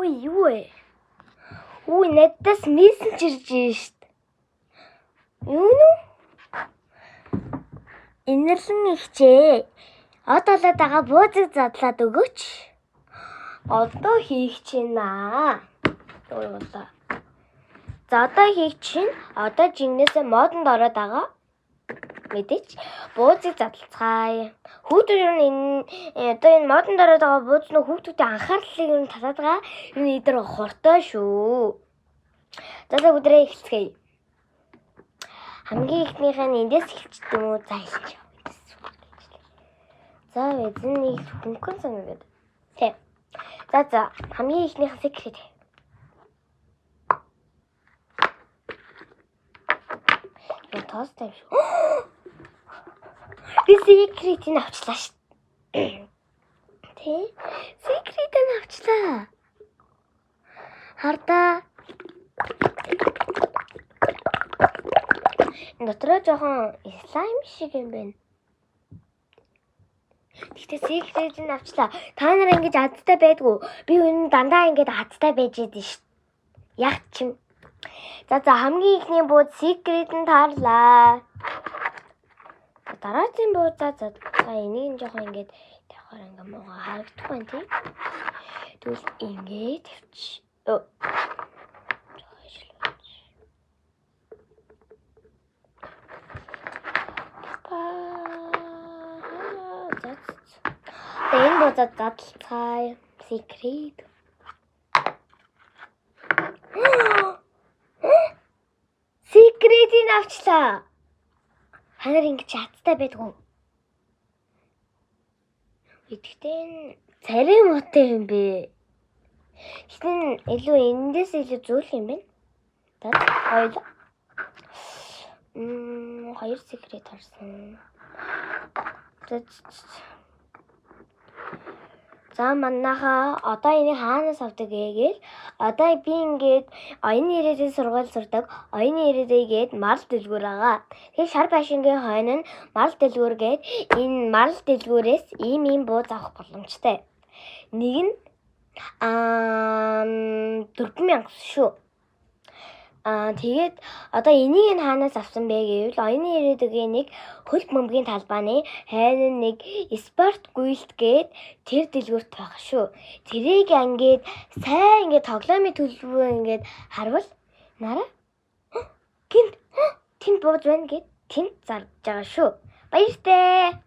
Ой юу вэ? Үй надаас мессенжер ирж шít. Юу нү? Инэрлэн ихчээ. Одоо л байгаа буузыг задлаад өгөөч. Одоо хийх чинь аа. Уурлаа. За одоо хийх чинь одоо жигнэсээ модонд ороод байгаа. Мэдээч буузыг задлацгаая. Хүүхдүүд энэ одоо энэ модонд ороод байгаа бууз нь хүүхдүүдийн анхаарлыг нь татаад байгаа. Энэ идэр хортой шүү. За өдрөө эхэлцгээе. Хамгийн ихнийхээ нь эндээс эхэлчихдэг юм уу? За эхэлж яваа. За эзэн нэг хөнгөн санагдаад. Тэ. За хамгийн ихнийхээ секрет. Я тоостой шүү. Би секретийг авчлаа шүү. Тэ? Секретийг авчлаа. Хардаа. Дотроо жоохон слайм шиг юм байна. Тэгтээ секретийг авчлаа. Та нар ингэж адтай байдгүй. Би энэ дандаа ингэж адтай байж идэв шүү. Яг чим. За хамгийн ихний бууд секрет нь таарлаа. Дараагийн буудаа за энийг жоохон ингэж тавихаар ингээ муугаа харагдах байна тийм. Тэгвэл ингэж тавьчих. Энэ буудаа задлцгаая. Секрет. Секретийг авчлаа. Ханаар ингэж хаттай байдгүй. Итгэвэн царай мотой юм бэ. Гэтэн илүү эндээс илүү зүйл юм байна. За хоёр секрет харсан. За манайхаа одоо энийг хаанаас авдаг гээгээл одоо би ингээд оюуны ирээдүйн сургууль сурдаг. Оюуны ирээдүйгээд мал дэлгүүр байгаа. Тэгээ шар байшингийн хойно нь мал дэлгүүр гээд энэ мал дэлгүүрээс ийм бууз авах боломжтой. Нэг нь 4,000 шүү. Тэгээд одоо энийг нь хаанаас авсан бэ гэвэл оюуны ирээдүйн нэг хөл бөмбөгийн талбайны хайр нэг спорт гүйлт гээд тэр дэлгүүрт байх шүү. Тэрийг ингээд сайн ингээд тоглоомын төлбөр ингээд харвал нараа гинт тэнд бууз байна гэд тэнд зарж байгаа шүү. Баяртай.